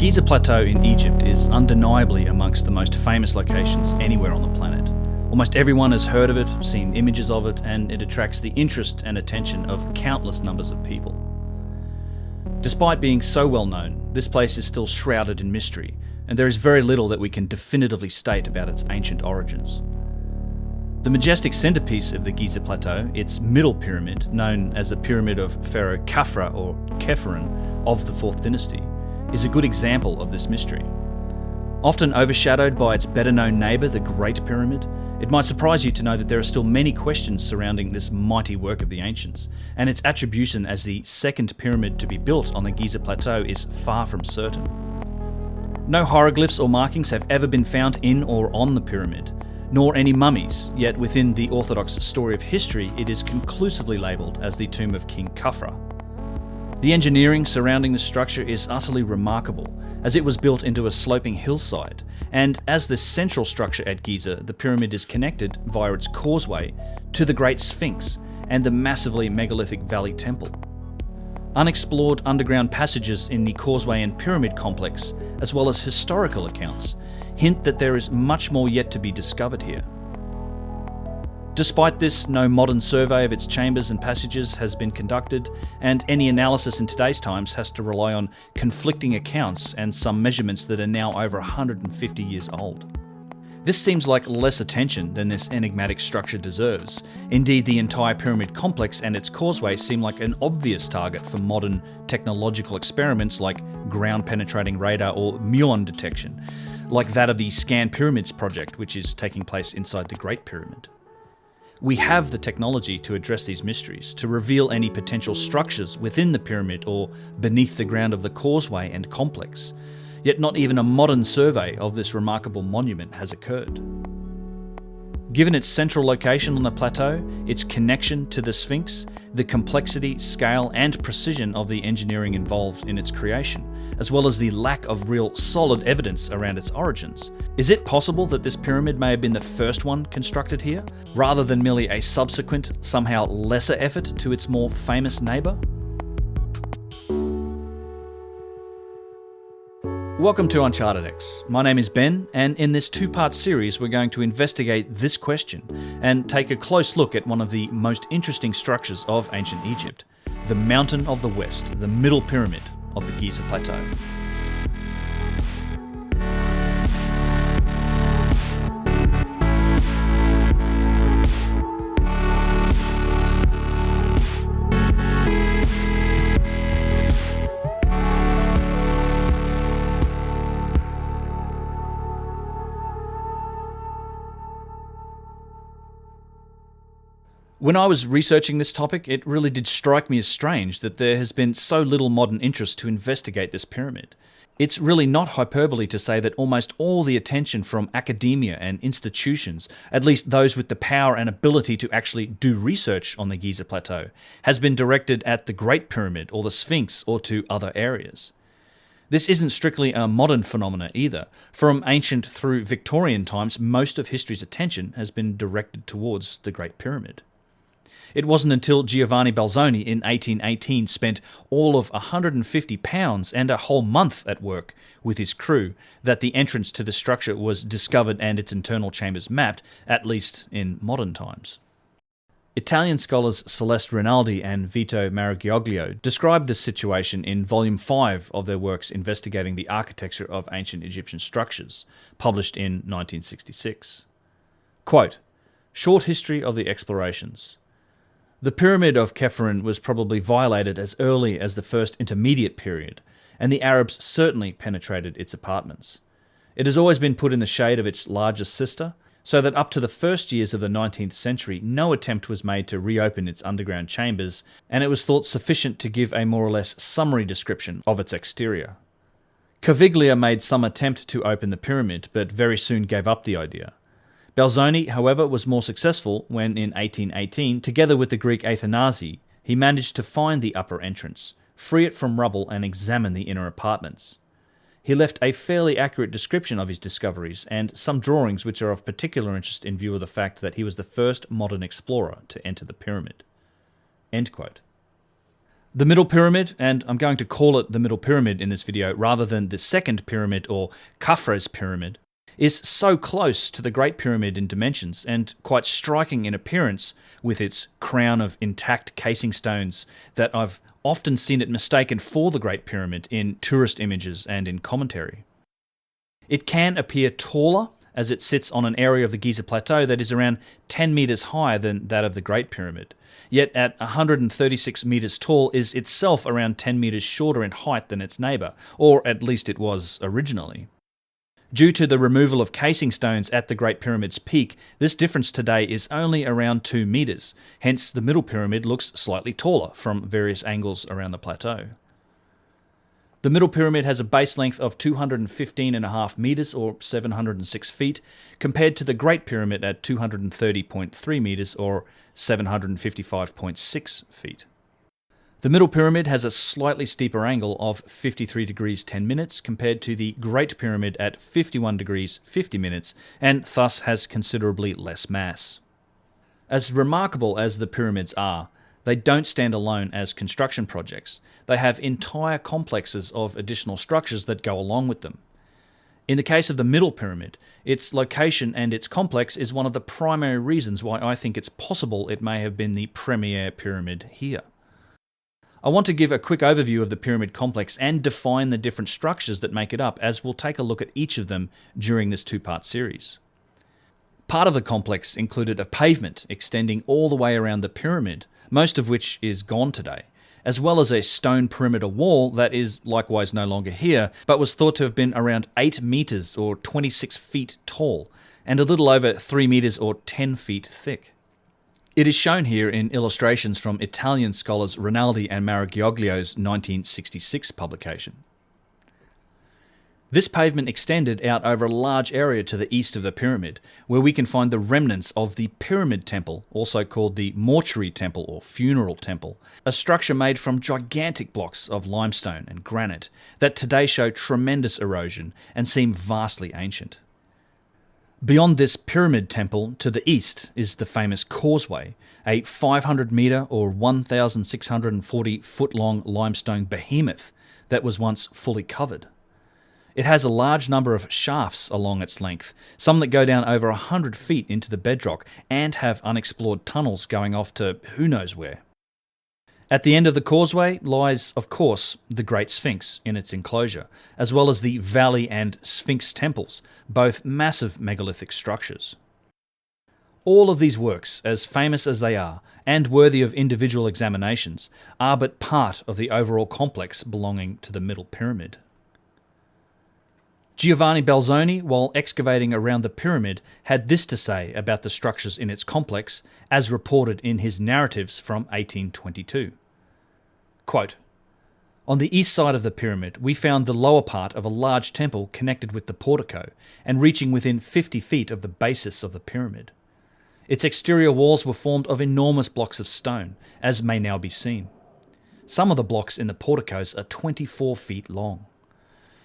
Giza Plateau in Egypt is undeniably amongst the most famous locations anywhere on the planet. Almost everyone has heard of it, seen images of it, and it attracts the interest and attention of countless numbers of people. Despite being so well known, this place is still shrouded in mystery, and there is very little that we can definitively state about its ancient origins. The majestic centerpiece of the Giza Plateau, its middle pyramid, known as the Pyramid of Pharaoh Khafre or Khephren of the 4th dynasty, is a good example of this mystery. Often overshadowed by its better-known neighbour, the Great Pyramid, it might surprise you to know that there are still many questions surrounding this mighty work of the ancients, and its attribution as the second pyramid to be built on the Giza Plateau is far from certain. No hieroglyphs or markings have ever been found in or on the pyramid, nor any mummies, yet within the Orthodox story of history it is conclusively labelled as the tomb of King Khafre. The engineering surrounding the structure is utterly remarkable, as it was built into a sloping hillside, and as the central structure at Giza, the pyramid is connected via its causeway to the Great Sphinx and the massively megalithic Valley Temple. Unexplored underground passages in the causeway and pyramid complex, as well as historical accounts, hint that there is much more yet to be discovered here. Despite this, no modern survey of its chambers and passages has been conducted, and any analysis in today's times has to rely on conflicting accounts and some measurements that are now over 150 years old. This seems like less attention than this enigmatic structure deserves. Indeed, the entire pyramid complex and its causeway seem like an obvious target for modern technological experiments like ground-penetrating radar or muon detection, like that of the Scan Pyramids project, which is taking place inside the Great Pyramid. We have the technology to address these mysteries, to reveal any potential structures within the pyramid or beneath the ground of the causeway and complex, yet not even a modern survey of this remarkable monument has occurred. Given its central location on the plateau, its connection to the Sphinx, the complexity, scale, and precision of the engineering involved in its creation, as well as the lack of real solid evidence around its origins, is it possible that this pyramid may have been the first one constructed here, rather than merely a subsequent, somehow lesser effort to its more famous neighbour? Welcome to Uncharted X. My name is Ben, and in this two-part series we're going to investigate this question and take a close look at one of the most interesting structures of ancient Egypt, the Mountain of the West, the Middle Pyramid of the Giza Plateau. When I was researching this topic, it really did strike me as strange that there has been so little modern interest to investigate this pyramid. It's really not hyperbole to say that almost all the attention from academia and institutions, at least those with the power and ability to actually do research on the Giza Plateau, has been directed at the Great Pyramid or the Sphinx or to other areas. This isn't strictly a modern phenomena either. From ancient through Victorian times, most of history's attention has been directed towards the Great Pyramid. It wasn't until Giovanni Belzoni in 1818 spent all of £150 and a whole month at work with his crew that the entrance to the structure was discovered and its internal chambers mapped, at least in modern times. Italian scholars Celeste Rinaldi and Vito Maragioglio described this situation in Volume 5 of their works investigating the architecture of ancient Egyptian structures, published in 1966. Quote, "Short history of the explorations. The Pyramid of Khephren was probably violated as early as the First Intermediate period, and the Arabs certainly penetrated its apartments. It has always been put in the shade of its largest sister, so that up to the first years of the 19th century no attempt was made to reopen its underground chambers, and it was thought sufficient to give a more or less summary description of its exterior. Caviglia made some attempt to open the pyramid, but very soon gave up the idea. Belzoni, however, was more successful when, in 1818, together with the Greek Athanasi, he managed to find the upper entrance, free it from rubble and examine the inner apartments. He left a fairly accurate description of his discoveries and some drawings which are of particular interest in view of the fact that he was the first modern explorer to enter the pyramid." End quote. The Middle Pyramid, and I'm going to call it the Middle Pyramid in this video rather than the Second Pyramid or Khafre's Pyramid, is so close to the Great Pyramid in dimensions and quite striking in appearance with its crown of intact casing stones that I've often seen it mistaken for the Great Pyramid in tourist images and in commentary. It can appear taller as it sits on an area of the Giza Plateau that is around 10 meters higher than that of the Great Pyramid, yet at 136 meters tall is itself around 10 meters shorter in height than its neighbor, or at least it was originally. Due to the removal of casing stones at the Great Pyramid's peak, this difference today is only around 2 meters, hence the Middle Pyramid looks slightly taller from various angles around the plateau. The Middle Pyramid has a base length of 215.5 meters or 706 feet, compared to the Great Pyramid at 230.3 meters or 755.6 feet. The Middle Pyramid has a slightly steeper angle of 53 degrees 10 minutes compared to the Great Pyramid at 51 degrees 50 minutes, and thus has considerably less mass. As remarkable as the pyramids are, they don't stand alone as construction projects. They have entire complexes of additional structures that go along with them. In the case of the Middle Pyramid, its location and its complex is one of the primary reasons why I think it's possible it may have been the premier pyramid here. I want to give a quick overview of the pyramid complex and define the different structures that make it up, as we'll take a look at each of them during this two-part series. Part of the complex included a pavement extending all the way around the pyramid, most of which is gone today, as well as a stone perimeter wall that is likewise no longer here, but was thought to have been around 8 meters or 26 feet tall, and a little over 3 meters or 10 feet thick. It is shown here in illustrations from Italian scholars Rinaldi and Maragioglio's 1966 publication. This pavement extended out over a large area to the east of the pyramid, where we can find the remnants of the Pyramid Temple, also called the Mortuary Temple or Funeral Temple, a structure made from gigantic blocks of limestone and granite that today show tremendous erosion and seem vastly ancient. Beyond this Pyramid Temple, to the east, is the famous Causeway, a 500-metre or 1,640-foot-long limestone behemoth that was once fully covered. It has a large number of shafts along its length, some that go down over 100 feet into the bedrock and have unexplored tunnels going off to who knows where. At the end of the causeway lies, of course, the Great Sphinx in its enclosure, as well as the Valley and Sphinx temples, both massive megalithic structures. All of these works, as famous as they are, and worthy of individual examinations, are but part of the overall complex belonging to the Middle Pyramid. Giovanni Belzoni, while excavating around the pyramid, had this to say about the structures in its complex, as reported in his narratives from 1822. Quote, "On the east side of the pyramid, we found the lower part of a large temple connected with the portico, and reaching within 50 feet of the basis of the pyramid. Its exterior walls were formed of enormous blocks of stone, as may now be seen. Some of the blocks in the porticos are 24 feet long.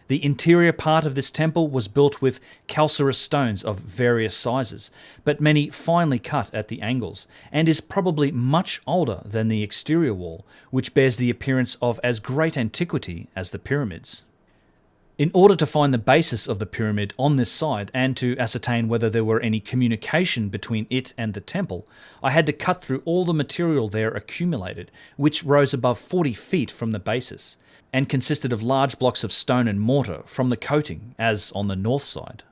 The interior part of this temple was built with calcareous stones of various sizes, but many finely cut at the angles, and is probably much older than the exterior wall, which bears the appearance of as great antiquity as the pyramids. In order to find the basis of the pyramid on this side and to ascertain whether there were any communication between it and the temple, I had to cut through all the material there accumulated, which rose above 40 feet from the basis, and consisted of large blocks of stone and mortar from the coating, as on the north side.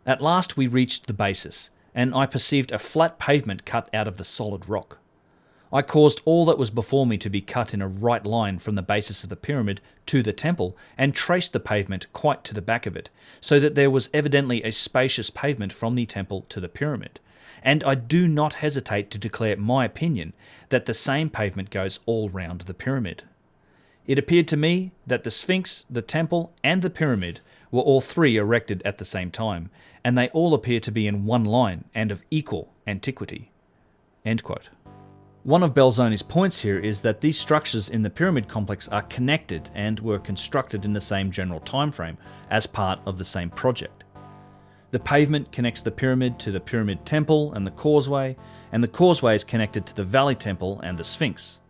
At last we reached the basis, and I perceived a flat pavement cut out of the solid rock. I caused all that was before me to be cut in a right line from the basis of the pyramid to the temple, and traced the pavement quite to the back of it, so that there was evidently a spacious pavement from the temple to the pyramid. And I do not hesitate to declare my opinion that the same pavement goes all round the pyramid. It appeared to me that the Sphinx, the temple, and the pyramid were all three erected at the same time, and they all appear to be in one line and of equal antiquity." End quote. One of Belzoni's points here is that these structures in the pyramid complex are connected and were constructed in the same general time frame as part of the same project. The pavement connects the pyramid to the pyramid temple and the causeway is connected to the valley temple and the Sphinx.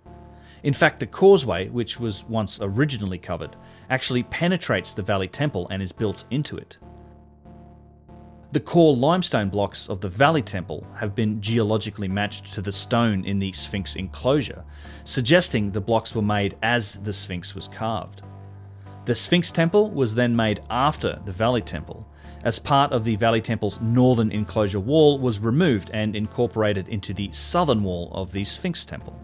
In fact, the Causeway, which was once originally covered, actually penetrates the Valley Temple and is built into it. The core limestone blocks of the Valley Temple have been geologically matched to the stone in the Sphinx enclosure, suggesting the blocks were made as the Sphinx was carved. The Sphinx Temple was then made after the Valley Temple, as part of the Valley Temple's northern enclosure wall was removed and incorporated into the southern wall of the Sphinx Temple.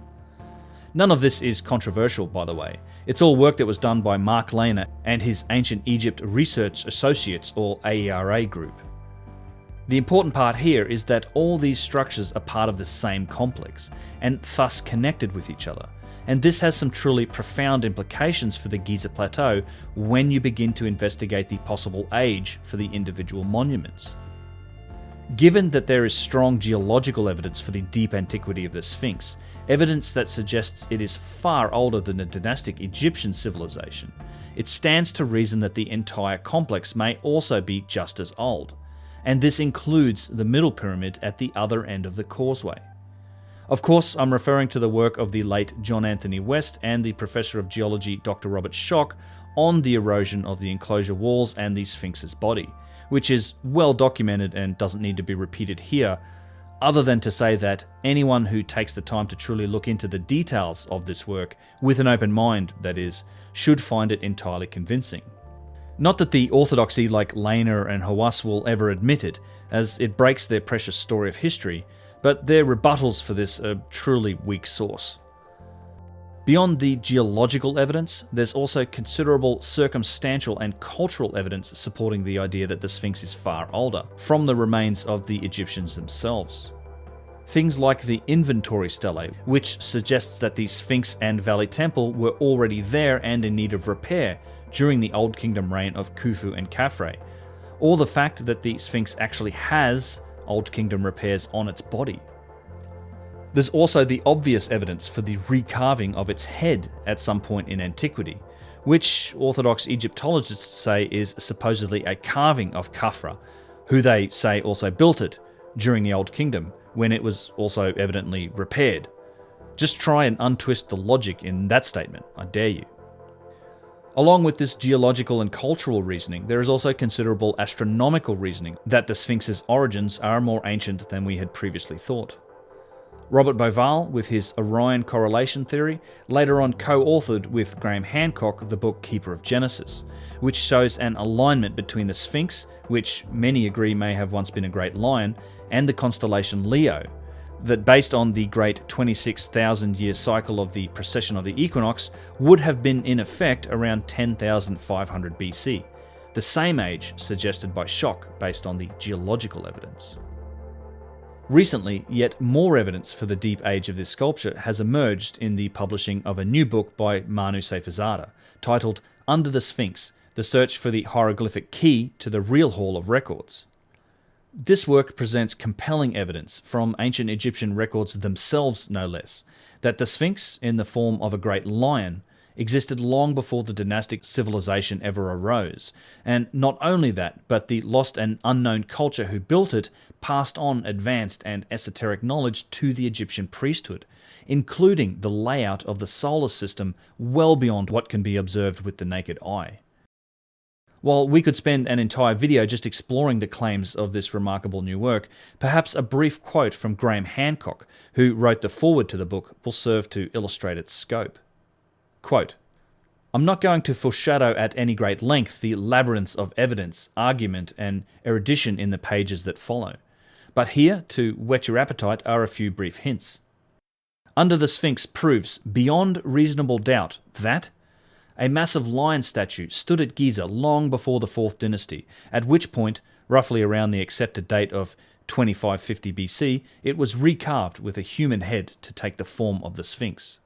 None of this is controversial, by the way. It's all work that was done by Mark Lehner and his Ancient Egypt Research Associates, or AERA group. The important part here is that all these structures are part of the same complex, and thus connected with each other, and this has some truly profound implications for the Giza Plateau when you begin to investigate the possible age for the individual monuments. Given that there is strong geological evidence for the deep antiquity of the Sphinx, evidence that suggests it is far older than the dynastic Egyptian civilization, it stands to reason that the entire complex may also be just as old, and this includes the middle pyramid at the other end of the Causeway. Of course, I'm referring to the work of the late John Anthony West and the Professor of Geology Dr. Robert Schoch on the erosion of the enclosure walls and the Sphinx's body, which is well documented and doesn't need to be repeated here, other than to say that anyone who takes the time to truly look into the details of this work, with an open mind, that is, should find it entirely convincing. Not that the orthodoxy like Lehner and Hawass will ever admit it, as it breaks their precious story of history, but their rebuttals for this are truly weak source. Beyond the geological evidence, there's also considerable circumstantial and cultural evidence supporting the idea that the Sphinx is far older, from the remains of the Egyptians themselves. Things like the inventory stele, which suggests that the Sphinx and Valley Temple were already there and in need of repair during the Old Kingdom reign of Khufu and Khafre, or the fact that the Sphinx actually has Old Kingdom repairs on its body. There's also the obvious evidence for the recarving of its head at some point in antiquity, which Orthodox Egyptologists say is supposedly a carving of Khafre, who they say also built it during the Old Kingdom, when it was also evidently repaired. Just try and untwist the logic in that statement, I dare you. Along with this geological and cultural reasoning, there is also considerable astronomical reasoning that the Sphinx's origins are more ancient than we had previously thought. Robert Bauval, with his Orion correlation theory, later on co-authored with Graham Hancock the book Keeper of Genesis, which shows an alignment between the Sphinx, which many agree may have once been a great lion, and the constellation Leo, that based on the great 26,000-year cycle of the precession of the equinox, would have been in effect around 10,500 BC, the same age suggested by Schoch based on the geological evidence. Recently, yet more evidence for the deep age of this sculpture has emerged in the publishing of a new book by Manu Seyfezada, titled Under the Sphinx, The Search for the Hieroglyphic Key to the Real Hall of Records. This work presents compelling evidence, from ancient Egyptian records themselves no less, that the Sphinx, in the form of a great lion, existed long before the dynastic civilization ever arose, and not only that, but the lost and unknown culture who built it passed on advanced and esoteric knowledge to the Egyptian priesthood, including the layout of the solar system well beyond what can be observed with the naked eye. While we could spend an entire video just exploring the claims of this remarkable new work, perhaps a brief quote from Graham Hancock, who wrote the foreword to the book, will serve to illustrate its scope. Quote, "I'm not going to foreshadow at any great length the labyrinths of evidence, argument, and erudition in the pages that follow, but here, to whet your appetite, are a few brief hints. Under the Sphinx proves, beyond reasonable doubt, that a massive lion statue stood at Giza long before the 4th dynasty, at which point, roughly around the accepted date of 2550 BC, it was recarved with a human head to take the form of the Sphinx.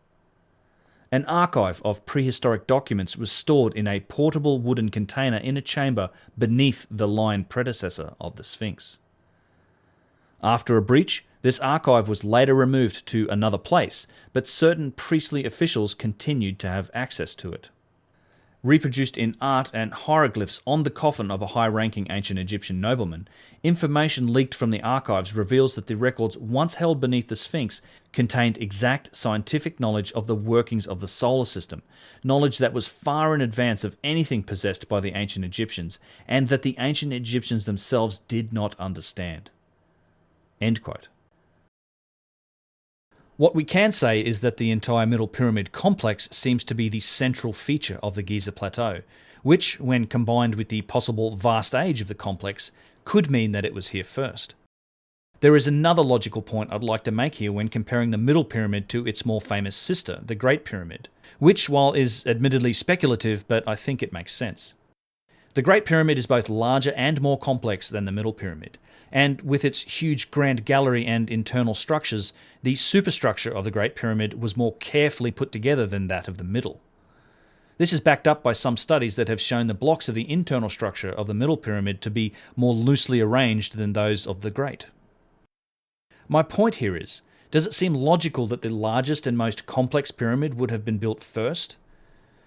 An archive of prehistoric documents was stored in a portable wooden container in a chamber beneath the lion predecessor of the Sphinx. After a breach, this archive was later removed to another place, but certain priestly officials continued to have access to it. Reproduced in art and hieroglyphs on the coffin of a high-ranking ancient Egyptian nobleman, information leaked from the archives reveals that the records once held beneath the Sphinx contained exact scientific knowledge of the workings of the solar system, knowledge that was far in advance of anything possessed by the ancient Egyptians, and that the ancient Egyptians themselves did not understand. End quote. What we can say is that the entire Middle Pyramid complex seems to be the central feature of the Giza Plateau, which, when combined with the possible vast age of the complex, could mean that it was here first. There is another logical point I'd like to make here when comparing the Middle Pyramid to its more famous sister, the Great Pyramid, which, while is admittedly speculative, but I think it makes sense. The Great Pyramid is both larger and more complex than the Middle Pyramid, and with its huge grand gallery and internal structures, the superstructure of the Great Pyramid was more carefully put together than that of the Middle. This is backed up by some studies that have shown the blocks of the internal structure of the Middle Pyramid to be more loosely arranged than those of the Great. My point here is, does it seem logical that the largest and most complex pyramid would have been built first?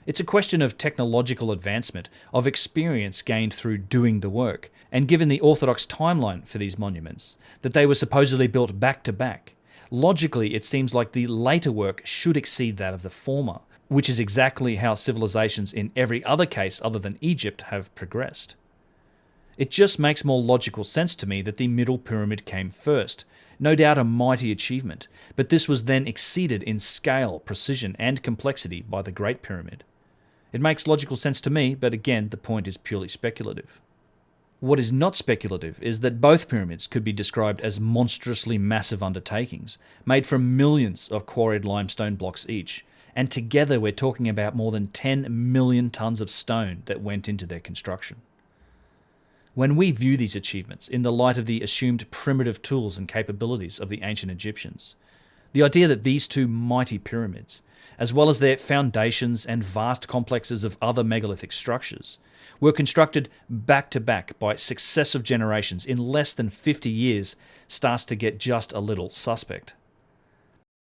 It's a question of technological advancement, of experience gained through doing the work, and given the orthodox timeline for these monuments, that they were supposedly built back to back, logically it seems like the later work should exceed that of the former, which is exactly how civilizations in every other case other than Egypt have progressed. It just makes more logical sense to me that the Middle Pyramid came first, no doubt a mighty achievement, but this was then exceeded in scale, precision, and complexity by the Great Pyramid. It makes logical sense to me, but again, the point is purely speculative. What is not speculative is that both pyramids could be described as monstrously massive undertakings, made from millions of quarried limestone blocks each, and together we're talking about more than 10 million tons of stone that went into their construction. When we view these achievements in the light of the assumed primitive tools and capabilities of the ancient Egyptians, the idea that these two mighty pyramids, as well as their foundations and vast complexes of other megalithic structures, were constructed back to back by successive generations in less than 50 years starts to get just a little suspect.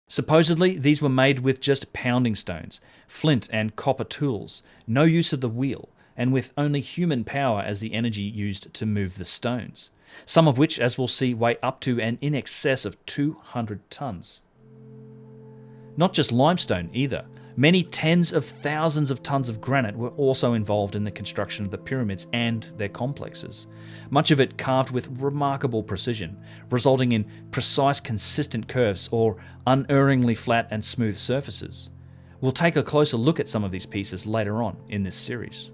Supposedly, these were made with just pounding stones, flint and copper tools, no use of the wheel, and with only human power as the energy used to move the stones, some of which, as we'll see, weigh up to and in excess of 200 tons. Not just limestone either. Many tens of thousands of tons of granite were also involved in the construction of the pyramids and their complexes, much of it carved with remarkable precision, resulting in precise, consistent curves or unerringly flat and smooth surfaces. We'll take a closer look at some of these pieces later on in this series.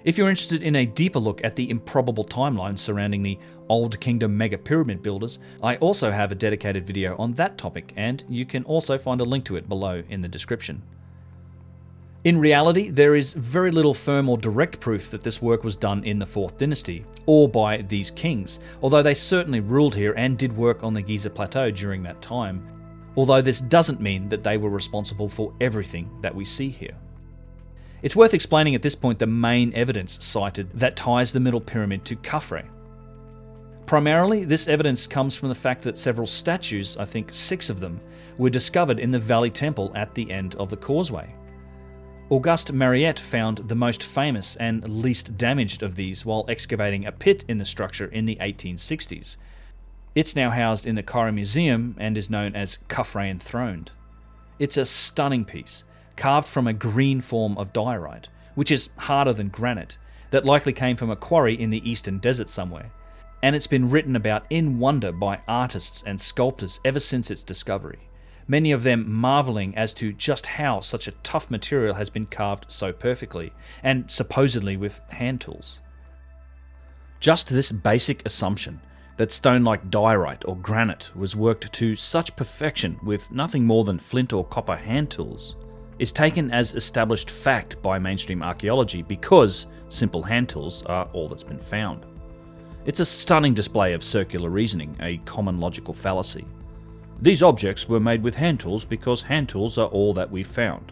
If you're interested in a deeper look at the improbable timeline surrounding the Old Kingdom mega pyramid builders, I also have a dedicated video on that topic, and you can also find a link to it below in the description. In reality, there is very little firm or direct proof that this work was done in the 4th dynasty, or by these kings, although they certainly ruled here and did work on the Giza Plateau during that time, although this doesn't mean that they were responsible for everything that we see here. It's worth explaining at this point the main evidence cited that ties the Middle Pyramid to Khafre. Primarily, this evidence comes from the fact that several statues, I think 6 of them, were discovered in the Valley Temple at the end of the Causeway. Auguste Mariette found the most famous and least damaged of these while excavating a pit in the structure in the 1860s. It's now housed in the Cairo Museum and is known as Khafre Enthroned. It's a stunning piece, carved from a green form of diorite, which is harder than granite, that likely came from a quarry in the eastern desert somewhere, and it's been written about in wonder by artists and sculptors ever since its discovery, many of them marvelling as to just how such a tough material has been carved so perfectly, and supposedly with hand tools. Just this basic assumption that stone like diorite or granite was worked to such perfection with nothing more than flint or copper hand tools is taken as established fact by mainstream archaeology because simple hand tools are all that's been found. It's a stunning display of circular reasoning, a common logical fallacy. These objects were made with hand tools because hand tools are all that we've found.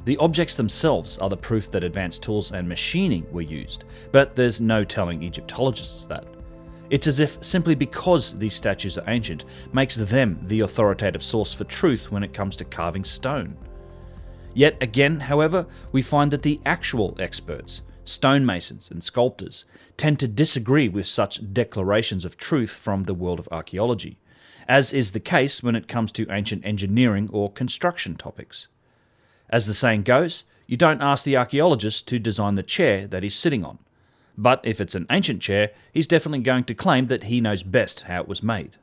The objects themselves are the proof that advanced tools and machining were used, but there's no telling Egyptologists that. It's as if simply because these statues are ancient makes them the authoritative source for truth when it comes to carving stone. Yet again, however, we find that the actual experts, stonemasons and sculptors, tend to disagree with such declarations of truth from the world of archaeology, as is the case when it comes to ancient engineering or construction topics. As the saying goes, you don't ask the archaeologist to design the chair that he's sitting on. But if it's an ancient chair, he's definitely going to claim that he knows best how it was made.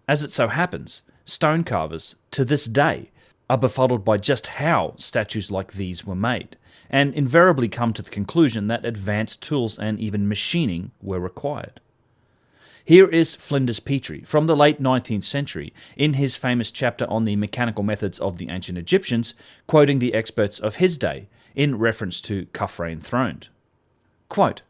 As it so happens, stone carvers, to this day, are befuddled by just how statues like these were made, and invariably come to the conclusion that advanced tools and even machining were required. Here is Flinders Petrie, from the late 19th century, in his famous chapter on the mechanical methods of the ancient Egyptians, quoting the experts of his day in reference to Khafre Enthroned. Quote,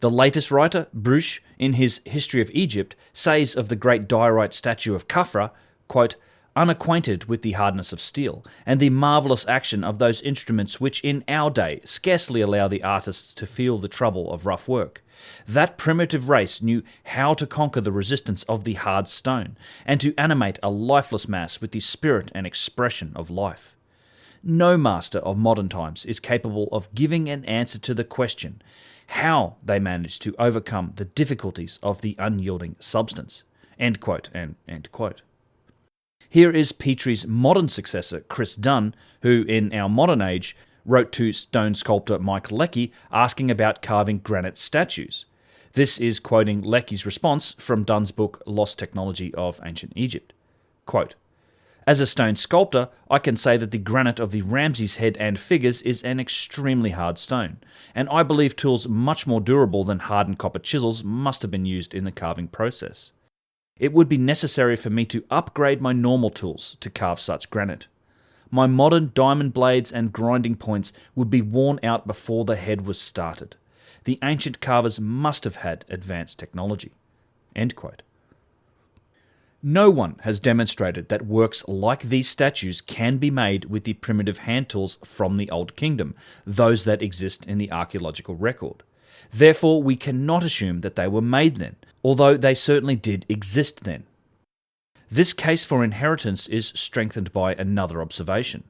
"The latest writer, Bruch, in his History of Egypt, says of the great diorite statue of Khafre, quote, unacquainted with the hardness of steel, and the marvellous action of those instruments which in our day scarcely allow the artists to feel the trouble of rough work, that primitive race knew how to conquer the resistance of the hard stone, and to animate a lifeless mass with the spirit and expression of life. No master of modern times is capable of giving an answer to the question how they managed to overcome the difficulties of the unyielding substance." End quote, and end quote. Here is Petrie's modern successor, Chris Dunn, who in our modern age wrote to stone sculptor Mike Leckey asking about carving granite statues. This is quoting Leckey's response from Dunn's book Lost Technology of Ancient Egypt. Quote, "As a stone sculptor, I can say that the granite of the Ramses head and figures is an extremely hard stone, and I believe tools much more durable than hardened copper chisels must have been used in the carving process. It would be necessary for me to upgrade my normal tools to carve such granite. My modern diamond blades and grinding points would be worn out before the head was started. The ancient carvers must have had advanced technology." End quote. No one has demonstrated that works like these statues can be made with the primitive hand tools from the Old Kingdom, those that exist in the archaeological record. Therefore, we cannot assume that they were made then, although they certainly did exist then. This case for inheritance is strengthened by another observation.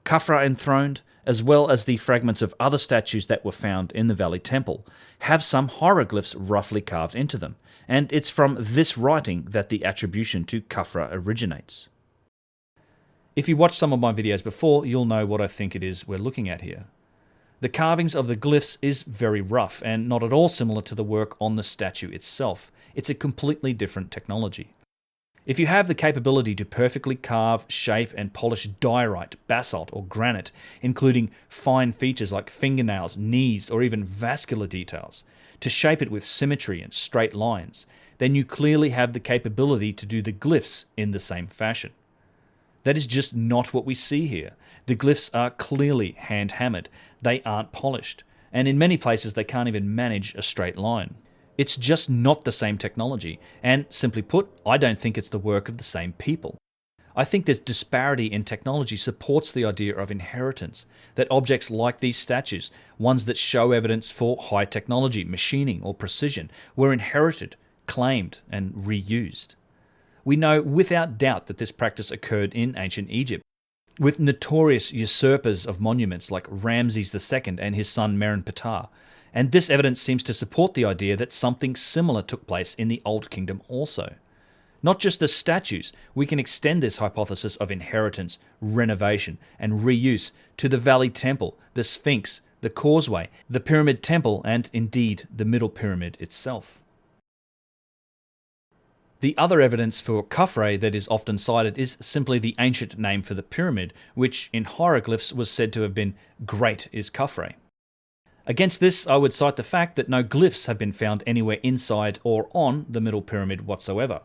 Khafre Enthroned, as well as the fragments of other statues that were found in the Valley Temple, have some hieroglyphs roughly carved into them, and it's from this writing that the attribution to Khafre originates. If you watched some of my videos before, you'll know what I think it is we're looking at here. The carvings of the glyphs is very rough and not at all similar to the work on the statue itself. It's a completely different technology. If you have the capability to perfectly carve, shape, and polish diorite, basalt, or granite, including fine features like fingernails, knees, or even vascular details, to shape it with symmetry and straight lines, then you clearly have the capability to do the glyphs in the same fashion. That is just not what we see here. The glyphs are clearly hand-hammered. They aren't polished, and in many places they can't even manage a straight line. It's just not the same technology, and simply put, I don't think it's the work of the same people. I think this disparity in technology supports the idea of inheritance, that objects like these statues, ones that show evidence for high technology, machining, or precision, were inherited, claimed, and reused. We know without doubt that this practice occurred in ancient Egypt, with notorious usurpers of monuments like Ramses II and his son Merenptah, and this evidence seems to support the idea that something similar took place in the Old Kingdom also. Not just the statues, we can extend this hypothesis of inheritance, renovation, and reuse to the Valley Temple, the Sphinx, the Causeway, the Pyramid Temple, and indeed the Middle Pyramid itself. The other evidence for Khafre that is often cited is simply the ancient name for the pyramid, which in hieroglyphs was said to have been Great is Khafre. Against this, I would cite the fact that no glyphs have been found anywhere inside or on the Middle Pyramid whatsoever.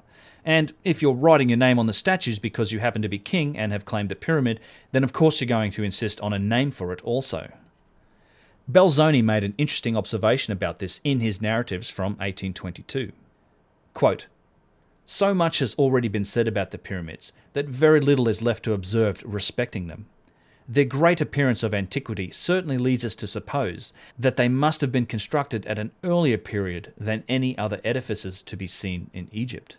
And if you're writing your name on the statues because you happen to be king and have claimed the pyramid, then of course you're going to insist on a name for it also. Belzoni made an interesting observation about this in his narratives from 1822. Quote, "So much has already been said about the pyramids that very little is left to observe respecting them. Their great appearance of antiquity certainly leads us to suppose that they must have been constructed at an earlier period than any other edifices to be seen in Egypt.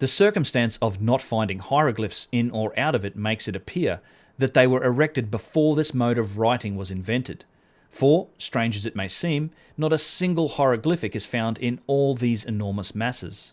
The circumstance of not finding hieroglyphs in or out of it makes it appear that they were erected before this mode of writing was invented. For, strange as it may seem, not a single hieroglyphic is found in all these enormous masses.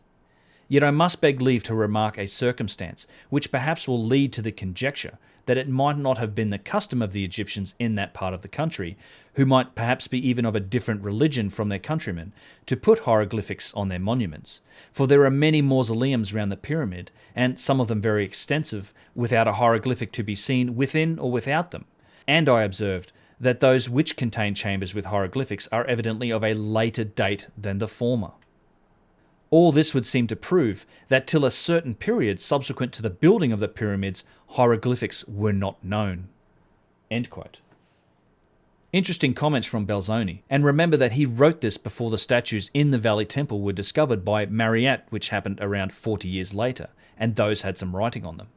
Yet I must beg leave to remark a circumstance, which perhaps will lead to the conjecture that it might not have been the custom of the Egyptians in that part of the country, who might perhaps be even of a different religion from their countrymen, to put hieroglyphics on their monuments. For there are many mausoleums round the pyramid, and some of them very extensive, without a hieroglyphic to be seen within or without them. And I observed that those which contain chambers with hieroglyphics are evidently of a later date than the former. All this would seem to prove that till a certain period subsequent to the building of the pyramids, hieroglyphics were not known." End quote. Interesting comments from Belzoni, and remember that he wrote this before the statues in the Valley Temple were discovered by Mariette, which happened around 40 years later, and those had some writing on them.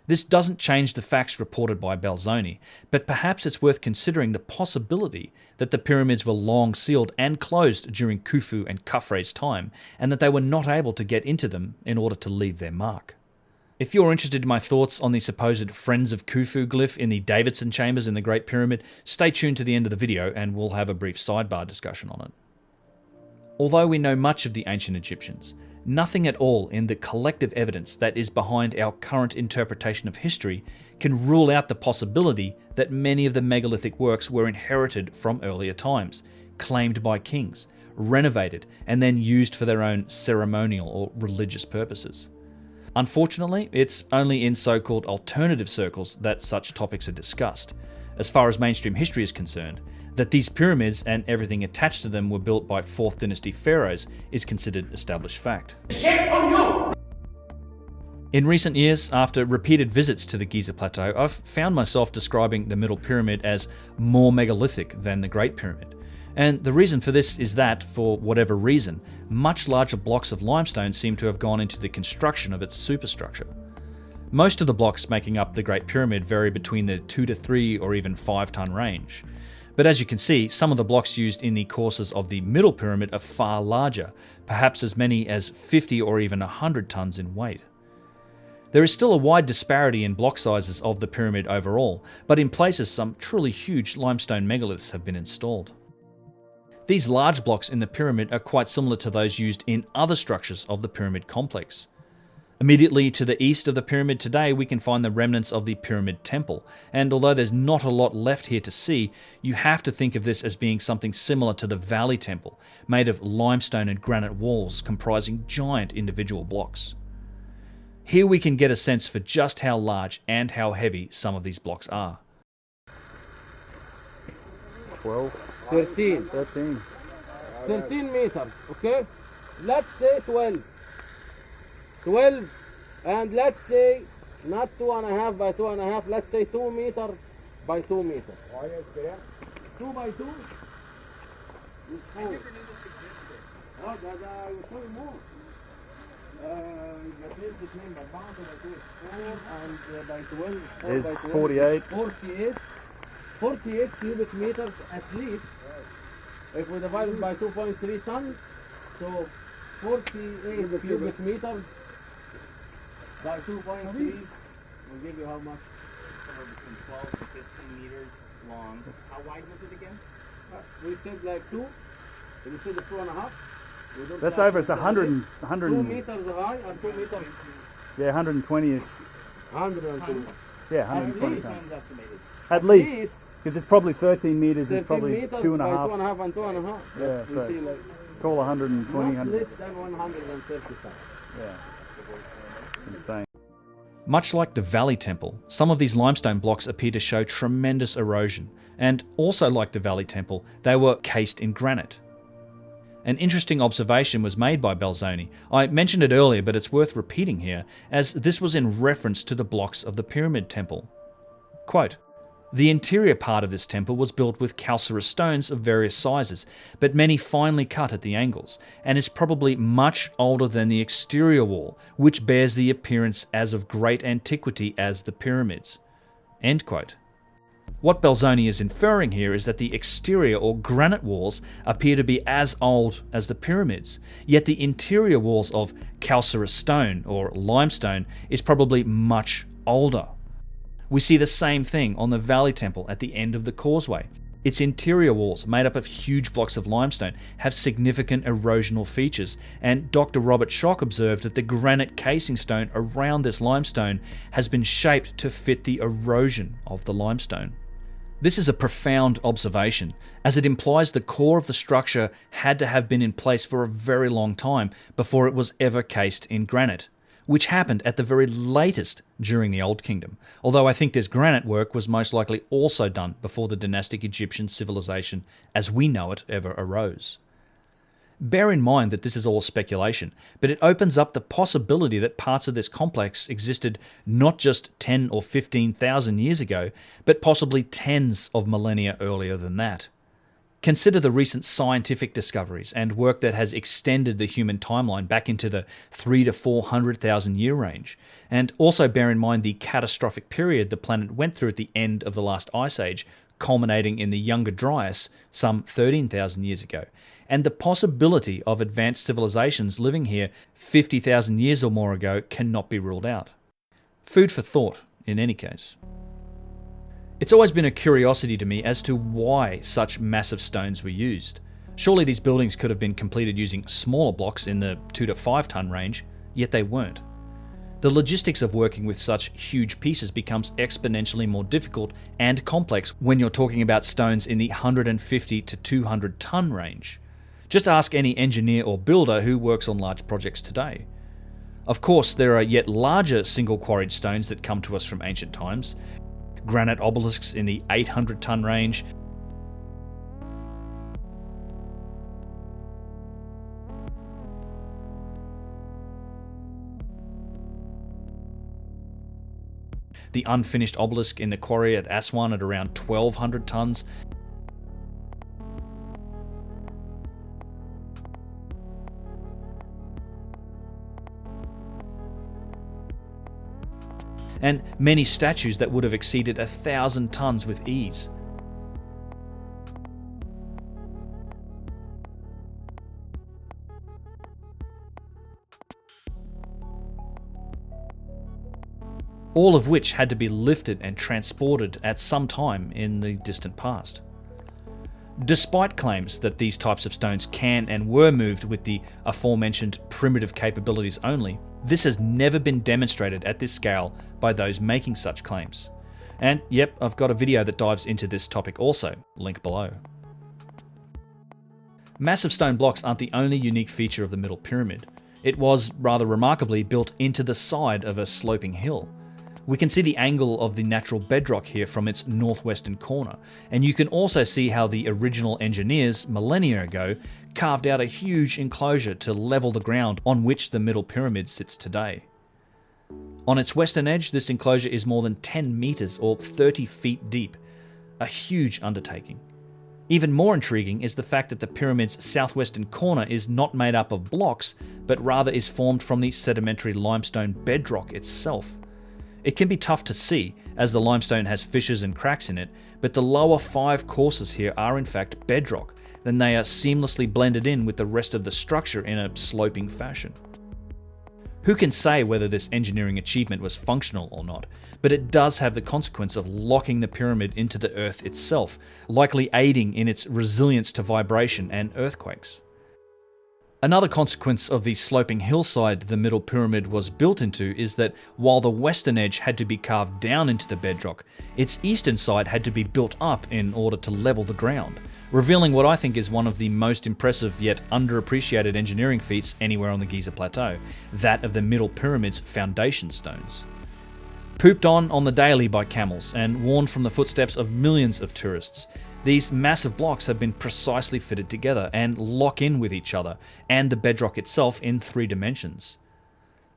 This doesn't change the facts reported by Belzoni, but perhaps it's worth considering the possibility that the pyramids were long sealed and closed during Khufu and Khafre's time, and that they were not able to get into them in order to leave their mark. If you're interested in my thoughts on the supposed Friends of Khufu glyph in the Davidson chambers in the Great Pyramid, stay tuned to the end of the video and we'll have a brief sidebar discussion on it. Although we know much of the ancient Egyptians, nothing at all in the collective evidence that is behind our current interpretation of history can rule out the possibility that many of the megalithic works were inherited from earlier times, claimed by kings, renovated, and then used for their own ceremonial or religious purposes. Unfortunately, it's only in so-called alternative circles that such topics are discussed. As far as mainstream history is concerned, that these pyramids and everything attached to them were built by 4th dynasty pharaohs is considered established fact. In recent years, after repeated visits to the Giza Plateau, I've found myself describing the Middle Pyramid as more megalithic than the Great Pyramid. And the reason for this is that, for whatever reason, much larger blocks of limestone seem to have gone into the construction of its superstructure. Most of the blocks making up the Great Pyramid vary between the 2 to 3 or even 5 ton range. But as you can see, some of the blocks used in the courses of the Middle Pyramid are far larger, perhaps as many as 50 or even 100 tons in weight. There is still a wide disparity in block sizes of the pyramid overall, but in places some truly huge limestone megaliths have been installed. These large blocks in the pyramid are quite similar to those used in other structures of the pyramid complex. Immediately to the east of the pyramid today, we can find the remnants of the Pyramid Temple, and although there's not a lot left here to see, you have to think of this as being something similar to the Valley Temple, made of limestone and granite walls comprising giant individual blocks. Here we can get a sense for just how large and how heavy some of these blocks are. 12. 13. 13. 13 meters, okay? Let's say 12. 12, and let's say not 2.5 by 2.5, let's say 2 meter by 2 meter. 2 by 2? I never knew this existed. Oh, that I will show you more. Between the bound and by 12, 4 Is by 12. 48. 48 cubic meters at least. If we divide it by 2.3 tons, so 48 cubic meters by 2.3 will give you how much? Somewhere between 12 to 15 meters long. How wide was it again? We said like 2. We said 2.5. That's over. It's 100. 2 meters high and 2 meters. Yeah, 120-ish. 120. Yeah, 120 least. tons. Estimated. At least. Because it's probably 13 meters. 13 It's probably meters 2.5. by 2.5 and 2.5. Yeah, You so see, like, call 120, not 100. less than 150 tons. Yeah. It's insane. Much like the Valley Temple, some of these limestone blocks appear to show tremendous erosion, and also like the Valley Temple, they were cased in granite. An interesting observation was made by Belzoni. I mentioned it earlier, but it's worth repeating here, as this was in reference to the blocks of the Pyramid Temple. Quote, "The interior part of this temple was built with calcareous stones of various sizes, but many finely cut at the angles, and is probably much older than the exterior wall, which bears the appearance as of great antiquity as the pyramids." End quote. What Belzoni is inferring here is that the exterior or granite walls appear to be as old as the pyramids, yet the interior walls of calcareous stone or limestone is probably much older. We see the same thing on the Valley Temple at the end of the Causeway. Its interior walls, made up of huge blocks of limestone, have significant erosional features, and Dr. Robert Schock observed that the granite casing stone around this limestone has been shaped to fit the erosion of the limestone. This is a profound observation, as it implies the core of the structure had to have been in place for a very long time before it was ever cased in granite, which happened at the very latest during the Old Kingdom, although I think this granite work was most likely also done before the dynastic Egyptian civilization as we know it ever arose. Bear in mind that this is all speculation, but it opens up the possibility that parts of this complex existed not just 10 or 15,000 years ago, but possibly tens of millennia earlier than that. Consider the recent scientific discoveries and work that has extended the human timeline back into the 300,000 to 400,000 year range, and also bear in mind the catastrophic period the planet went through at the end of the last ice age, culminating in the Younger Dryas some 13,000 years ago, and the possibility of advanced civilizations living here 50,000 years or more ago cannot be ruled out. Food for thought, in any case. It's always been a curiosity to me as to why such massive stones were used. Surely these buildings could have been completed using smaller blocks in the 2 to 5 ton range, yet they weren't. The logistics of working with such huge pieces becomes exponentially more difficult and complex when you're talking about stones in the 150 to 200 ton range. Just ask any engineer or builder who works on large projects today. Of course, there are yet larger single quarried stones that come to us from ancient times. Granite obelisks in the 800 ton range, the unfinished obelisk in the quarry at Aswan at around 1,200 tons, and many statues that would have exceeded 1,000 tons with ease. All of which had to be lifted and transported at some time in the distant past. Despite claims that these types of stones can and were moved with the aforementioned primitive capabilities only, this has never been demonstrated at this scale by those making such claims. And yep, I've got a video that dives into this topic also, link below. Massive stone blocks aren't the only unique feature of the Middle Pyramid. It was, rather remarkably, built into the side of a sloping hill. We can see the angle of the natural bedrock here from its northwestern corner, and you can also see how the original engineers, millennia ago, carved out a huge enclosure to level the ground on which the Middle Pyramid sits today. On its western edge, this enclosure is more than 10 meters or 30 feet deep, a huge undertaking. Even more intriguing is the fact that the pyramid's southwestern corner is not made up of blocks, but rather is formed from the sedimentary limestone bedrock itself. It can be tough to see, as the limestone has fissures and cracks in it, but the lower 5 courses here are in fact bedrock, then they are seamlessly blended in with the rest of the structure in a sloping fashion. Who can say whether this engineering achievement was functional or not, but it does have the consequence of locking the pyramid into the earth itself, likely aiding in its resilience to vibration and earthquakes. Another consequence of the sloping hillside the Middle Pyramid was built into is that while the western edge had to be carved down into the bedrock, its eastern side had to be built up in order to level the ground, revealing what I think is one of the most impressive yet underappreciated engineering feats anywhere on the Giza Plateau, that of the Middle Pyramid's foundation stones. Pooped on the daily by camels and worn from the footsteps of millions of tourists, these massive blocks have been precisely fitted together and lock in with each other and the bedrock itself in 3 dimensions.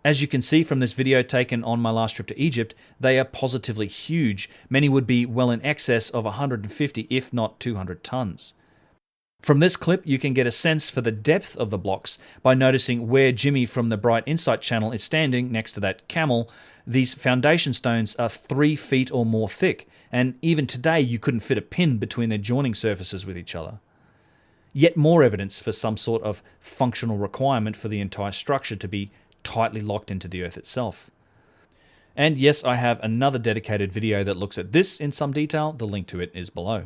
As you can see from this video taken on my last trip to Egypt, they are positively huge. Many would be well in excess of 150 if not 200 tons. From this clip, you can get a sense for the depth of the blocks by noticing where Jimmy from the Bright Insight channel is standing next to that camel, These foundation stones are 3 feet or more thick, and even today you couldn't fit a pin between their joining surfaces with each other. Yet more evidence for some sort of functional requirement for the entire structure to be tightly locked into the earth itself. And yes, I have another dedicated video that looks at this in some detail. The link to it is below.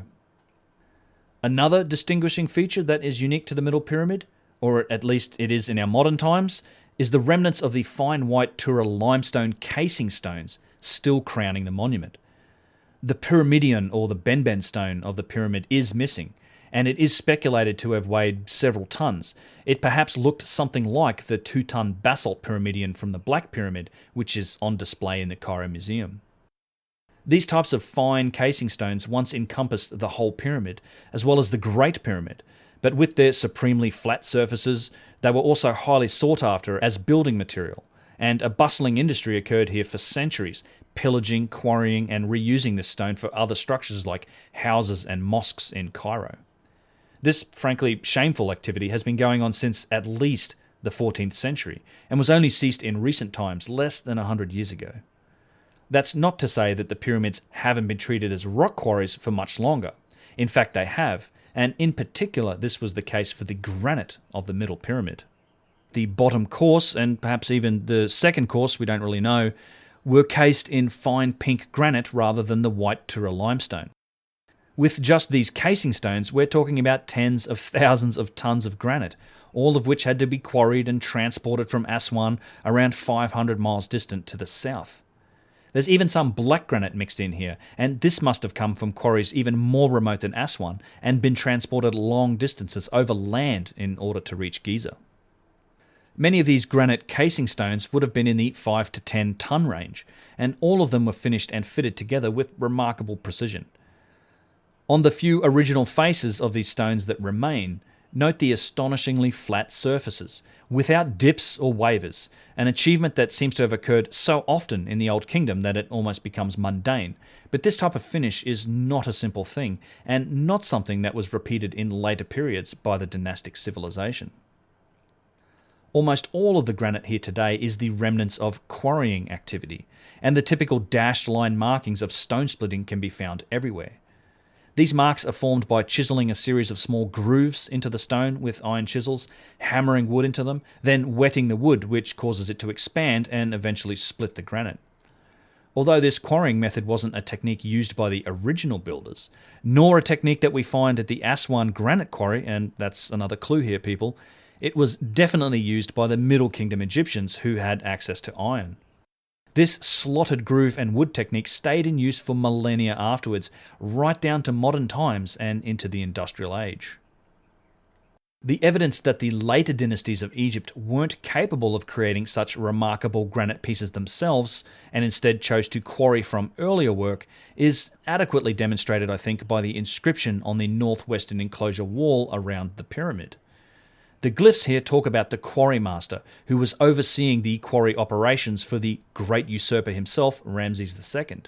Another distinguishing feature that is unique to the Middle Pyramid, or at least it is in our modern times, is the remnants of the fine white Tura limestone casing stones still crowning the monument. The pyramidion, or the benben stone of the pyramid, is missing, and it is speculated to have weighed several tons. It perhaps looked something like the 2-ton basalt pyramidion from the Black Pyramid, which is on display in the Cairo Museum. These types of fine casing stones once encompassed the whole pyramid, as well as the Great Pyramid, but with their supremely flat surfaces, they were also highly sought after as building material, and a bustling industry occurred here for centuries, pillaging, quarrying, and reusing this stone for other structures like houses and mosques in Cairo. This, frankly, shameful activity has been going on since at least the 14th century, and was only ceased in recent times, less than 100 years ago. That's not to say that the pyramids haven't been treated as rock quarries for much longer. In fact, they have, and in particular, this was the case for the granite of the Middle Pyramid. The bottom course, and perhaps even the second course, we don't really know, were cased in fine pink granite rather than the white Tura limestone. With just these casing stones, we're talking about tens of thousands of tons of granite, all of which had to be quarried and transported from Aswan, around 500 miles distant to the south. There's even some black granite mixed in here, and this must have come from quarries even more remote than Aswan and been transported long distances over land in order to reach Giza. Many of these granite casing stones would have been in the 5 to 10 ton range, and all of them were finished and fitted together with remarkable precision. On the few original faces of these stones that remain, note the astonishingly flat surfaces, without dips or wavers, an achievement that seems to have occurred so often in the Old Kingdom that it almost becomes mundane. But this type of finish is not a simple thing, and not something that was repeated in later periods by the dynastic civilization. Almost all of the granite here today is the remnants of quarrying activity, and the typical dashed line markings of stone splitting can be found everywhere. These marks are formed by chiseling a series of small grooves into the stone with iron chisels, hammering wood into them, then wetting the wood, which causes it to expand and eventually split the granite. Although this quarrying method wasn't a technique used by the original builders, nor a technique that we find at the Aswan granite quarry, and that's another clue here, people, it was definitely used by the Middle Kingdom Egyptians who had access to iron. This slotted groove and wood technique stayed in use for millennia afterwards, right down to modern times and into the Industrial Age. The evidence that the later dynasties of Egypt weren't capable of creating such remarkable granite pieces themselves, and instead chose to quarry from earlier work, is adequately demonstrated, I think, by the inscription on the northwestern enclosure wall around the pyramid. The glyphs here talk about the quarry master, who was overseeing the quarry operations for the great usurper himself, Ramses II.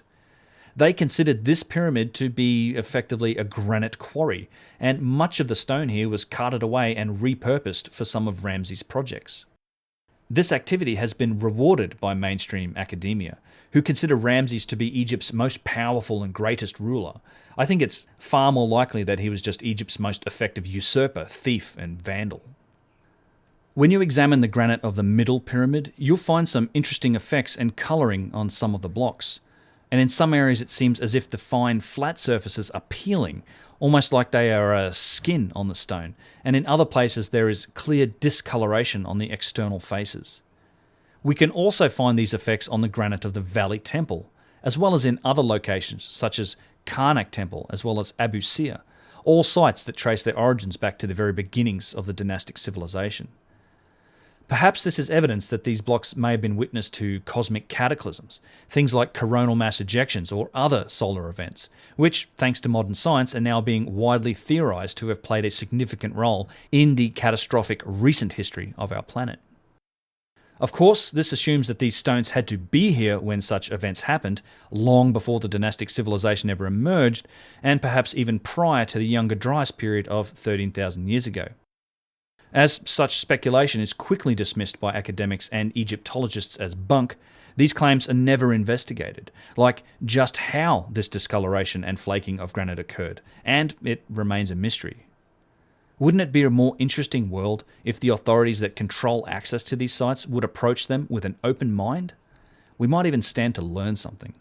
They considered this pyramid to be effectively a granite quarry, and much of the stone here was carted away and repurposed for some of Ramses' projects. This activity has been rewarded by mainstream academia, who consider Ramses to be Egypt's most powerful and greatest ruler. I think it's far more likely that he was just Egypt's most effective usurper, thief, and vandal. When you examine the granite of the Middle Pyramid, you'll find some interesting effects and colouring on some of the blocks. And in some areas it seems as if the fine, flat surfaces are peeling, almost like they are a skin on the stone, and in other places there is clear discoloration on the external faces. We can also find these effects on the granite of the Valley Temple, as well as in other locations such as Karnak Temple, as well as Abu Sir, all sites that trace their origins back to the very beginnings of the dynastic civilization. Perhaps this is evidence that these blocks may have been witness to cosmic cataclysms, things like coronal mass ejections or other solar events, which, thanks to modern science, are now being widely theorized to have played a significant role in the catastrophic recent history of our planet. Of course, this assumes that these stones had to be here when such events happened, long before the dynastic civilization ever emerged, and perhaps even prior to the Younger Dryas period of 13,000 years ago. As such speculation is quickly dismissed by academics and Egyptologists as bunk, These claims are never investigated, like just how this discoloration and flaking of granite occurred, and it remains a mystery. Wouldn't it be a more interesting world if the authorities that control access to these sites would approach them with an open mind? We might even stand to learn something.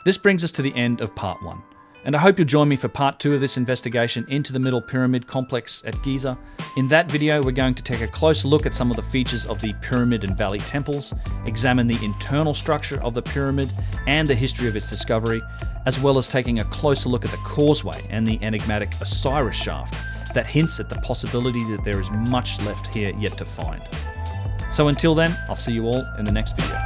This brings us to the end of part 1, and I hope you'll join me for part 2 of this investigation into the Middle Pyramid complex at Giza. In that video, we're going to take a closer look at some of the features of the Pyramid and Valley Temples, examine the internal structure of the pyramid and the history of its discovery, as well as taking a closer look at the Causeway and the enigmatic Osiris shaft that hints at the possibility that there is much left here yet to find. So until then, I'll see you all in the next video.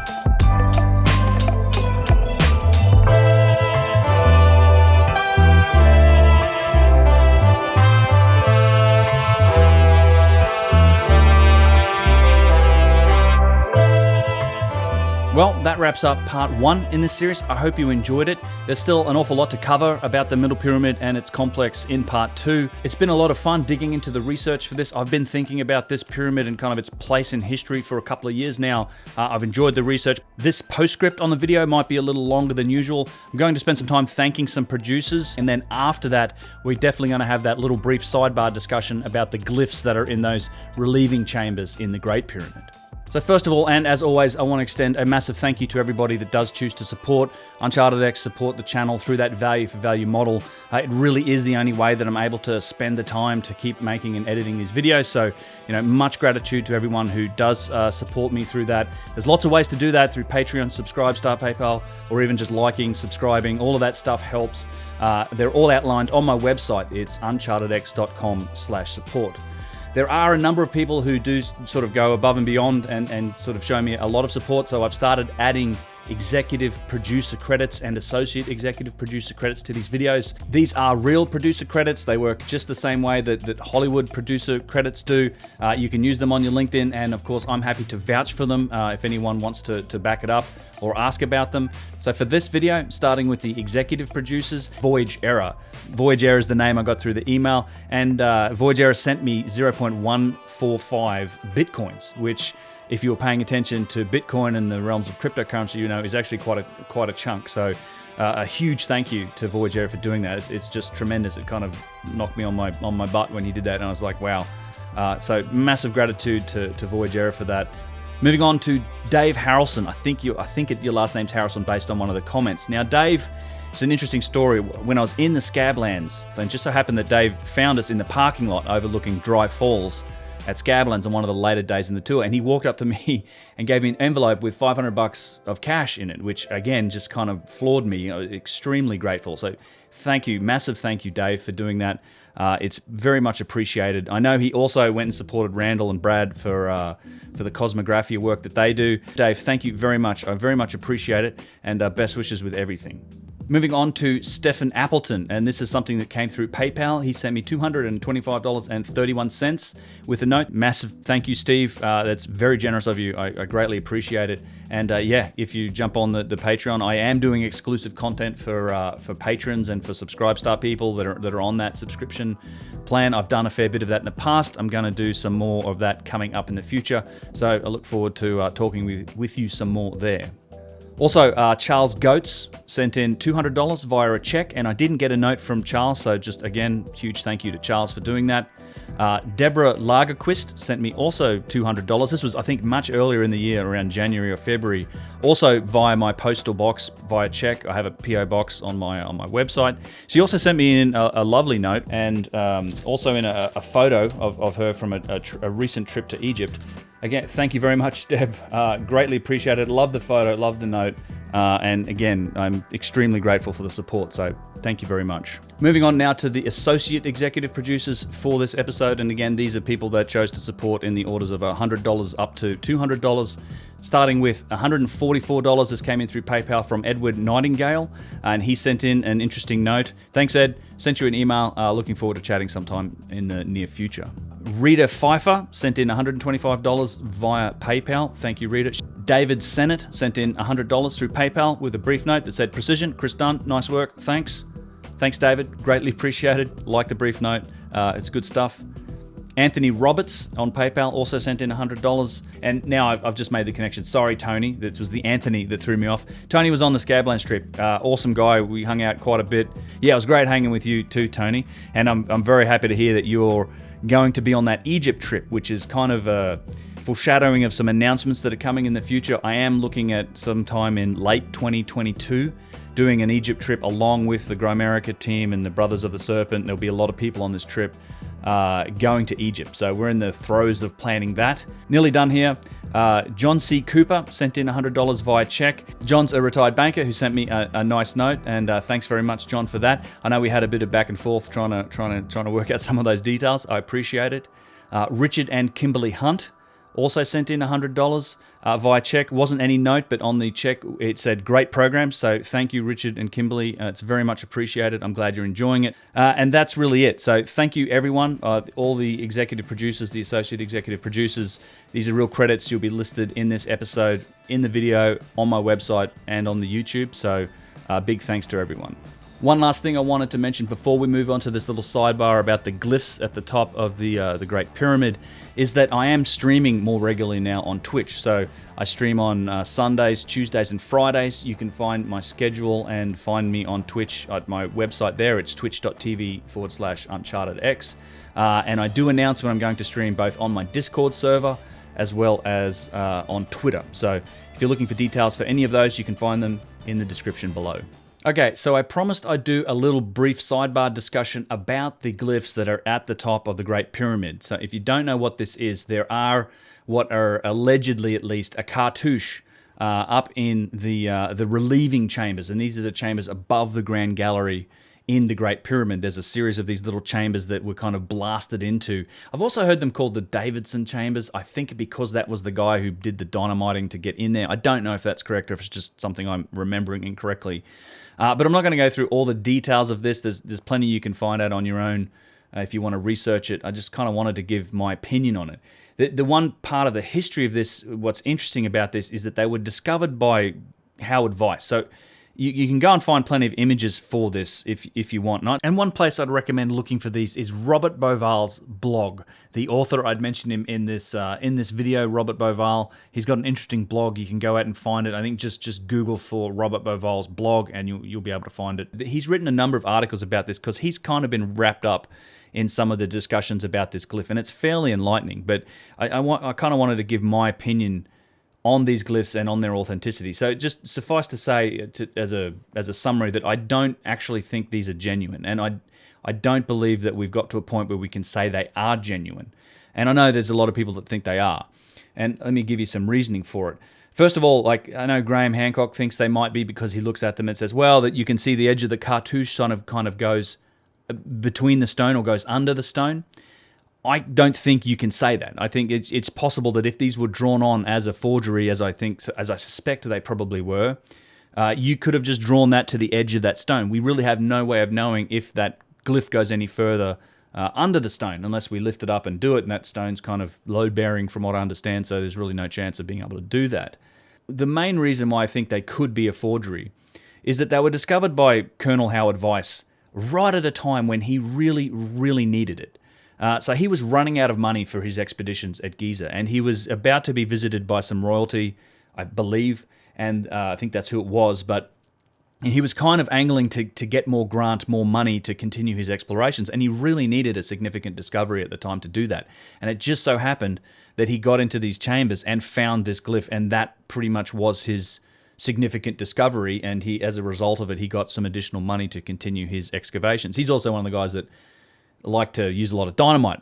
Well, that wraps up part 1 in this series. I hope you enjoyed it. There's still an awful lot to cover about the Middle Pyramid and its complex in part 2. It's been a lot of fun digging into the research for this. I've been thinking about this pyramid and kind of its place in history for a couple of years now. I've enjoyed the research. This postscript on the video might be a little longer than usual. I'm going to spend some time thanking some producers, and then after that, we're definitely going to have that little brief sidebar discussion about the glyphs that are in those relieving chambers in the Great Pyramid. So first of all, and as always, I want to extend a massive thank you to everybody that does choose to support Uncharted X, support the channel through that value for value model. It really is the only way that I'm able to spend the time to keep making and editing these videos. So, much gratitude to everyone who does support me through that. There's lots of ways to do that through Patreon, subscribe, start PayPal, or even just liking, subscribing. All of that stuff helps. They're all outlined on my website. It's unchartedx.com/support. There are a number of people who do sort of go above and beyond and sort of show me a lot of support. So I've started adding executive producer credits and associate executive producer credits to these videos. These are real producer credits. They work just the same way that Hollywood producer credits do. You can use them on your LinkedIn, and of course I'm happy to vouch for them if anyone wants to back it up or ask about them. So for this video, starting with the executive producers, Voyage Error. Voyage Error is the name I got through the email, and Voyage Error sent me 0.145 Bitcoins, which, if you were paying attention to Bitcoin and the realms of cryptocurrency, is actually quite a chunk. So a huge thank you to Voyage Error for doing that. It's just tremendous. It kind of knocked me on my butt when he did that, and I was like, wow. So massive gratitude to Voyage Error for that. Moving on to Dave Harrelson. I think your last name's Harrelson based on one of the comments. Now, Dave, it's an interesting story. When I was in the Scablands, and just so happened that Dave found us in the parking lot overlooking Dry Falls at Scablands on one of the later days in the tour, and he walked up to me and gave me an envelope with $500 of cash in it, which again just kind of floored me. Extremely grateful. So thank you, massive thank you, Dave, for doing that. It's very much appreciated. I know he also went and supported Randall and Brad for the Cosmographia work that they do. Dave, thank you very much. I very much appreciate it, and best wishes with everything. Moving on to Stephen Appleton, and this is something that came through PayPal. He sent me $225.31 with a note. Massive thank you, Steve. That's very generous of you. I greatly appreciate it. And if you jump on the Patreon, I am doing exclusive content for patrons and for Subscribe Star people that are on that subscription plan. I've done a fair bit of that in the past. I'm going to do some more of that coming up in the future. So I look forward to talking with you some more there. Also, Charles Goetz sent in $200 via a check, and I didn't get a note from Charles, so just again, huge thank you to Charles for doing that. Deborah Lagerquist sent me also $200. This was, I think, much earlier in the year, around January or February. Also via my postal box, via check. I have a PO box on my website. She also sent me in a lovely note, and also in a photo of her from a recent trip to Egypt. Again, thank you very much, Deb. Greatly appreciate it. Love the photo, love the note. And again, I'm extremely grateful for the support, so thank you very much. Moving on now to the associate executive producers for this episode. And again, these are people that chose to support in the orders of $100 up to $200. Starting with $144, this came in through PayPal from Edward Nightingale, and he sent in an interesting note. Thanks, Ed. Sent you an email. Looking forward to chatting sometime in the near future. Rita Phifer sent in $125 via PayPal. Thank you, Rita. David Sennett sent in $100 through PayPal with a brief note that said, "Precision, Chris Dunn, nice work, thanks." Thanks, David. Greatly appreciated. Like the brief note. It's good stuff. Anthony Roberts on PayPal also sent in $100. And now I've just made the connection. Sorry, Tony. That was the Anthony that threw me off. Tony was on the Scablands trip. Awesome guy. We hung out quite a bit. Yeah, it was great hanging with you too, Tony. And I'm very happy to hear that you're going to be on that Egypt trip, which is kind of a foreshadowing of some announcements that are coming in the future. I am looking at sometime in late 2022 doing an Egypt trip along with the Grimerica team and the Brothers of the Serpent. There'll be a lot of people on this trip going to Egypt. So we're in the throes of planning that. Nearly done here. John C. Cooper sent in $100 via check. John's a retired banker who sent me a nice note, and thanks very much, John, for that. I know we had a bit of back and forth trying to work out some of those details. I appreciate it. Richard and Kimberly Hunt also sent in $100 via check. Wasn't any note, but on the check it said great program. So thank you, Richard and Kimberly. It's very much appreciated. I'm glad you're enjoying it. And that's really it. So thank you, everyone. All the executive producers, the associate executive producers. These are real credits. You'll be listed in this episode, in the video, on my website, and on the YouTube. So big thanks to everyone. One last thing I wanted to mention before we move on to this little sidebar about the glyphs at the top of the Great Pyramid is that I am streaming more regularly now on Twitch. So I stream on Sundays, Tuesdays, and Fridays. You can find my schedule and find me on Twitch at my website there. It's twitch.tv/UnchartedX. And I do announce when I'm going to stream both on my Discord server as well as on Twitter. So if you're looking for details for any of those, you can find them in the description below. Okay, so I promised I'd do a little brief sidebar discussion about the glyphs that are at the top of the Great Pyramid. So if you don't know what this is, there are what are allegedly, at least, a cartouche up in the relieving chambers, and these are the chambers above the Grand Gallery in the Great Pyramid. There's a series of these little chambers that were kind of blasted into. I've also heard them called the Davidson chambers, I think because that was the guy who did the dynamiting to get in there. I don't know if that's correct or if it's just something I'm remembering incorrectly. But I'm not going to go through all the details of this. There's plenty you can find out on your own if you want to research it. I just kind of wanted to give my opinion on it. The one part of the history of this, what's interesting about this, is that they were discovered by Howard Weiss. So you can go and find plenty of images for this if you want. And one place I'd recommend looking for these is Robert Bauval's blog. The author, I'd mentioned him in this video, Robert Bauval. He's got an interesting blog. You can go out and find it. I think just Google for Robert Bauval's blog and you'll be able to find it. He's written a number of articles about this because he's kind of been wrapped up in some of the discussions about this glyph, and it's fairly enlightening. But I kind of wanted to give my opinion on these glyphs and on their authenticity. So just suffice to say, as a summary, that I don't actually think these are genuine, and I don't believe that we've got to a point where we can say they are genuine. And I know there's a lot of people that think they are, and let me give you some reasoning for it. First of all, like I know Graham Hancock thinks they might be because he looks at them and says, well, that you can see the edge of the cartouche kind of goes between the stone or goes under the stone. I don't think you can say that. I think it's possible that if these were drawn on as a forgery, as I suspect they probably were, you could have just drawn that to the edge of that stone. We really have no way of knowing if that glyph goes any further under the stone, unless we lift it up and do it, and that stone's kind of load-bearing from what I understand, so there's really no chance of being able to do that. The main reason why I think they could be a forgery is that they were discovered by Colonel Howard Weiss right at a time when he really, really needed it. So he was running out of money for his expeditions at Giza, and he was about to be visited by some royalty, I believe, and I think that's who it was, but he was kind of angling to get more money to continue his explorations, and he really needed a significant discovery at the time to do that. And it just so happened that he got into these chambers and found this glyph, and that pretty much was his significant discovery, and he, as a result of it, he got some additional money to continue his excavations. He's also one of the guys that like to use a lot of dynamite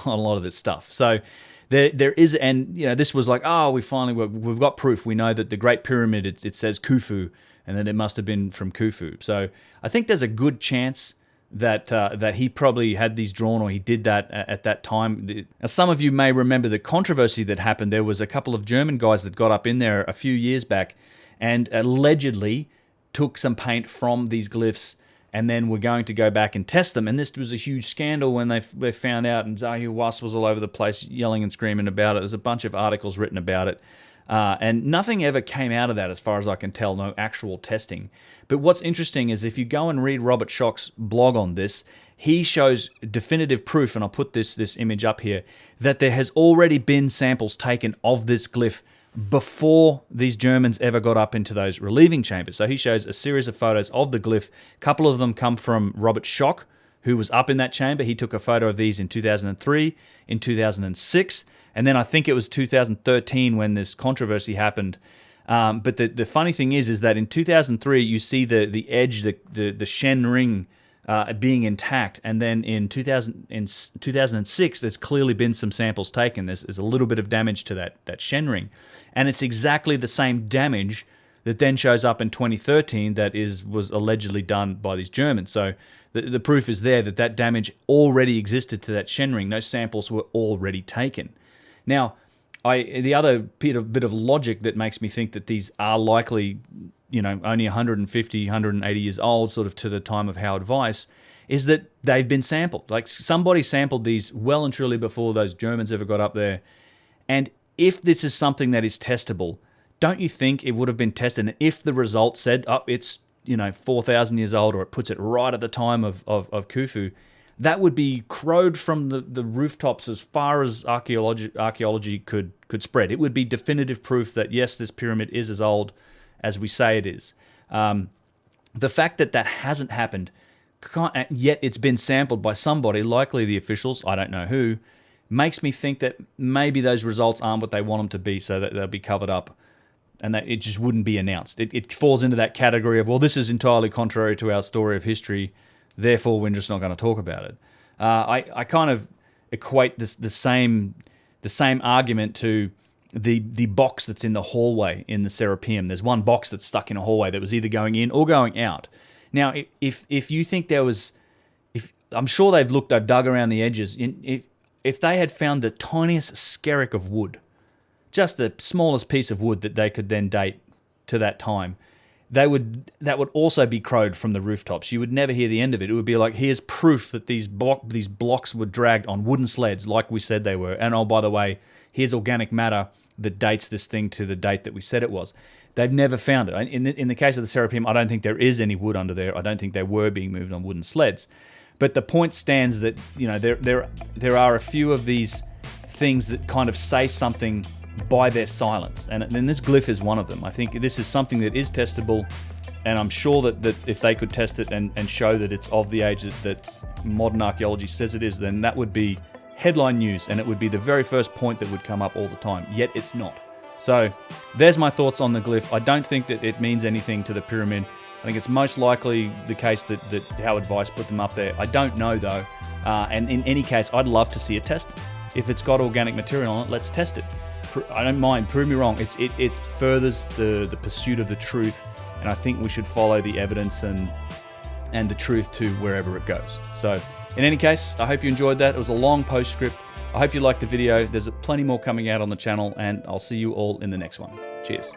on a lot of this stuff. So there is, and this was like, oh, we've got proof. We know that the Great Pyramid, it says Khufu, and that it must have been from Khufu. So I think there's a good chance that he probably had these drawn, or he did that at that time. Now, some of you may remember the controversy that happened. There was a couple of German guys that got up in there a few years back and allegedly took some paint from these glyphs and then were going to go back and test them. And this was a huge scandal when they found out, and Zahir Was was all over the place yelling and screaming about it. There's a bunch of articles written about it. And nothing ever came out of that as far as I can tell, no actual testing. But what's interesting is if you go and read Robert Schoch's blog on this, he shows definitive proof, and I'll put this image up here, that there has already been samples taken of this glyph before these Germans ever got up into those relieving chambers. So he shows a series of photos of the glyph. A couple of them come from Robert Schoch, who was up in that chamber. He took a photo of these in 2003, in 2006, and then I think it was 2013 when this controversy happened. But the funny thing is that in 2003, you see the edge, the Shen ring being intact, and then in 2006, there's clearly been some samples taken. There's a little bit of damage to that Shen ring, and it's exactly the same damage that then shows up in 2013 that was allegedly done by these Germans. So the proof is there that damage already existed to that Shen ring. Those samples were already taken. Now, the other bit of logic that makes me think that these are likely, only 150, 180 years old, sort of to the time of Howard Weiss, is that they've been sampled. Like somebody sampled these well and truly before those Germans ever got up there. And if this is something that is testable, don't you think it would have been tested? And if the result said, it's 4,000 years old, or it puts it right at the time of Khufu, that would be crowed from the rooftops as far as archaeology could spread. It would be definitive proof that, yes, this pyramid is as old as we say it is. The fact that hasn't happened, yet it's been sampled by somebody, likely the officials, I don't know who, makes me think that maybe those results aren't what they want them to be, so that they'll be covered up and that it just wouldn't be announced. It falls into that category of, well, this is entirely contrary to our story of history, therefore we're just not going to talk about it. I kind of equate the same argument to the box that's in the hallway in the Serapeum. There's one box that's stuck in a hallway that was either going in or going out. Now, if you think there was, I'm sure they've dug around the edges. If they had found the tiniest skerrick of wood, just the smallest piece of wood that they could then date to that time, that would also be crowed from the rooftops. You would never hear the end of it. It would be like, here's proof that these blocks were dragged on wooden sleds like we said they were. And oh, by the way, here's organic matter that dates this thing to the date that we said it was. They've never found it. In the case of the Serapeum, I don't think there is any wood under there. I don't think they were being moved on wooden sleds. But the point stands that there are a few of these things that kind of say something by their silence, and this glyph is one of them. I think this is something that is testable, and I'm sure that if they could test it and show that it's of the age that modern archaeology says it is, then that would be headline news, and it would be the very first point that would come up all the time, yet it's not. So there's my thoughts on the glyph. I don't think that it means anything to the pyramid. I think it's most likely the case that Howard Weiss put them up there. I don't know though, and in any case, I'd love to see it tested. If it's got organic material on it, let's test it. I don't mind, prove me wrong. It furthers the pursuit of the truth, and I think we should follow the evidence and the truth to wherever it goes. So in any case, I hope you enjoyed that. It was a long postscript. I hope you liked the video. There's plenty more coming out on the channel, and I'll see you all in the next one. Cheers.